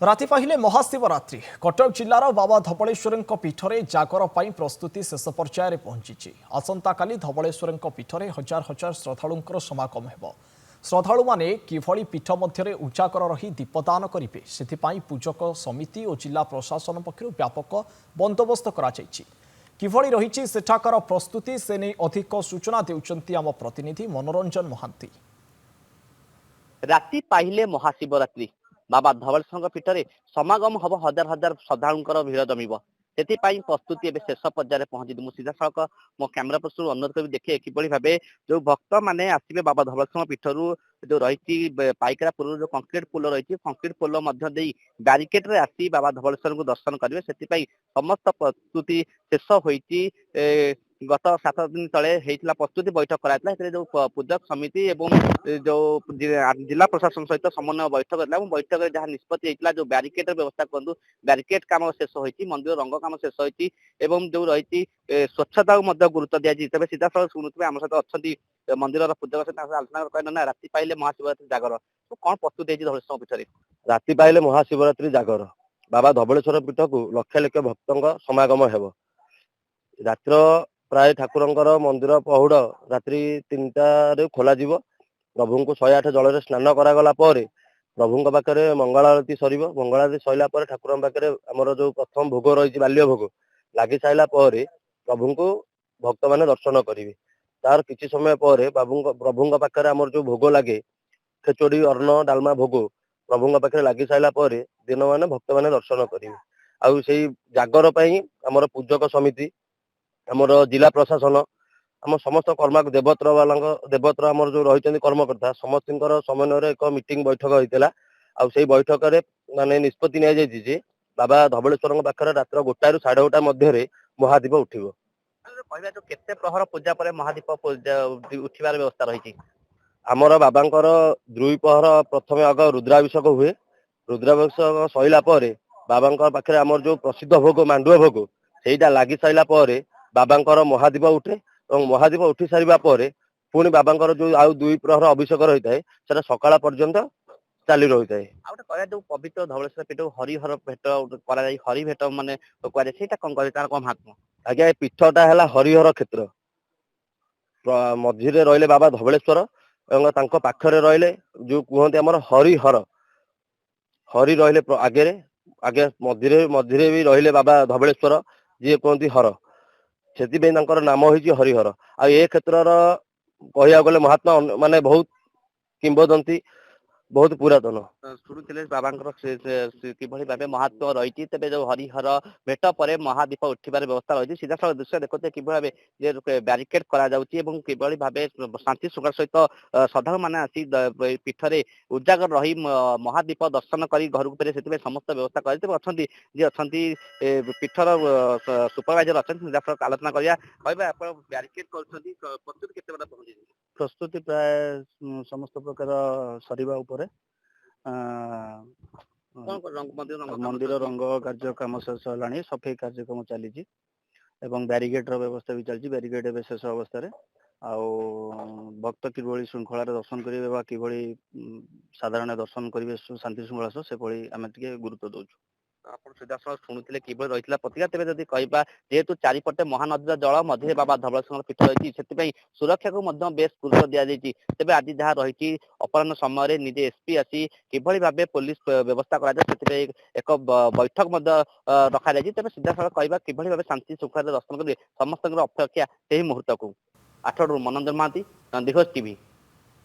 राति पाहिले महाशिवरात्रि कटक जिलार बाबा धवलेश्वर पीठरे जागर पर प्रस्तुति शेष पर्यायर पहुंची। आसंता काली धवलेश्वर पीठरे हजार हजार श्रद्धालुंकर समागम हेब। श्रद्धालु माने किभली पीठ मध्य उजागर रही दीपदान करेंगे से पूजक समिति और जिला प्रशासन पक्षर व्यापक बंदोबस्त किभली रही सेठाकर प्रस्तुति से नहीं अधिक सूचना देउछंती आम प्रतिनिधि मनोरंजन महांती। राति पाहिले महाशिवरात्रि बाबा धवलेश्वर पीठरे समागम हम हजार हजार श्रद्धालुंकर भिड़ जमीब से प्रस्तुति एवं शेष पर्यायर पहुंची। मुझे सीधा सड़क मो कैमेरा पर्सन अनुरोध करी देखे किभली भावे जो भक्त मैंने आसवे बाबा धवलेश्वर पीठरू जो रही पाइकरा पुल जो कंक्रीट पुल रही कंक्रीट पुल ब्यारिकेड रे आसी बाबा धवलेश्वर को दर्शन करेंगे से समस्त प्रस्तुति शेष होती। गत 7 दिन तले होता प्रस्तुति बैठक कराइला जो पूजक समिति एवं जो जिला प्रशासन सहित समन्वय बैठक होता बैठक जहाँ निष्पत्ति होता जो ब्यारिकेड व्यवस्था करूँ ब्यारिकेड काम शेष होती मंदिर रंग काम शेष होती जो रही स्वच्छता गुरुत्व दिखाई। तेज सीधा सड़क शुणुवे आम सहित अच्छा मंदिर पूजक सहित आलोचना कहना राति पाइले महाशिवरात्रि जागर तो कौन प्रस्तुति है धवलेश्वर पीठ राति पाइले महाशिवरात्रि जागर बाबा धवलेश्वर पीठ को लक्ष लक्ष भक्त समागम हेब। रात्र प्राय ठाकुरंकर मंदिर पहुड़ रात्रि 3टार खोल प्रभु को 108 जल स्नान करागला प्रभु पाखे मंगल आरती सर मंगल आरती सरला ठाकुर पाखे आमर जो प्रथम भोग रही बाल्य भोग लगी सारा प्रभु को भक्त मैंने दर्शन करेंगे। तार किसी समय पर प्रभु पाखे आमर जो भोग लगे खेचोड़ी अन्न डालमा भोग प्रभु पाखे लगी सारा दिन मान भक्त मैंने दर्शन करेंगे। आउ से जागर आमर पूजक समिति आमर जिला प्रशासन आम समस्त कर्मा देवत्र वाला देवत्र आमर जो रही कर्मकर्ता समस्त समन्वय एक मीटिंग बैठक होता है। बैठक माने निष्पत्ति नि बाबा धवलेश्वर पाखे रात्र 1 ରୁ 1:30 मध्य महादीप उठिब। कहवा जो केते प्रहर पूजा पर महादीप उठिबार व्यवस्था रही आमर बाबांकर 2 पहर प्रथम आग रुद्राभिषेक हुए। रुद्राभिषेक सैला बाबांकर पाखे आमर जो प्रसिद्ध भोग मांडुआ भोग सेटा लगी सारा बाबांकर महादीप उठे और महादीप उठी सारा पुणी बाबांकर जो आउ 2 प्रहर अभिषेक रही है सकाळ पर्यंत चालू रही है। कहया जो पवित्र धवलेश्वर पीठ हरिहर भेट करा हरि भेट माने कहते कौन कह तार कौन महात्मा आज्ञा पीठटा है हरिहर क्षेत्र मझिरे रहिले बाबा धवलेश्वर और पाखरे रहिले जो कहते आमर हरिहर हरि रहिले आगे आगे मझिरे मझिरे भी रहिले बाबा धवलेश्वर जी कहते हर से नाम हो हरिहर। आ ए क्षेत्र कह गले महात्मा माने बहुत किंवदंती बहुत पुरातन शुणुले बाबा किभली भाव महत्व रही तेज जो हरिहर भेट पर महादीप उठार व्यवस्था रही सीधा सड़क दृश्य देखते किभली भाव ब्यारिकेड किभली भाव शांति श्रृंखला सहित श्रद्धा मैंने आसी पीठरे उजागर रही महादीप दर्शन कर घर को समस्त व्यवस्था कर पीठर सुपरवाइजर अच्छा सीधा सड़क आलोचना करा ब्यारिकेड कर प्रस्तुति प्राय समस्त प्रकार सरीबा उपरे मंदिर रंग कार्य कम शेष है सफाई कार्यक्रम चली ब्यारिकेड व्यवस्था भी चलती ब्यारिकेड शेष अवस्था भक्त किभली श्रृंखला दर्शन करेंगे किभली साधारण दर्शन करेंगे शांति श्रृंखला से आम गुरुत्व दौर सीधा शुणुले किभली रही प्रतिक्रिया तेज जब कहवा जेहेतु चारिपटे महानदी जल मध्य बाबा धवलेश्वर पीठ रही से सुरक्षा को बेस गुरुत्व दि जाती। तेज आज जहाँ रही अपराह समय निजे एसपी आसी किभली भाव पुलिस व्यवस्था कर एक बैठक रखा तेज सीधा सड़क कहवा किभली भाव शांति श्रृंखला दर्शन करेंगे समस्त अपेक्षा से मुहूर्त को। 8 मनोरंजन महांती, नंदीघोष टीवी।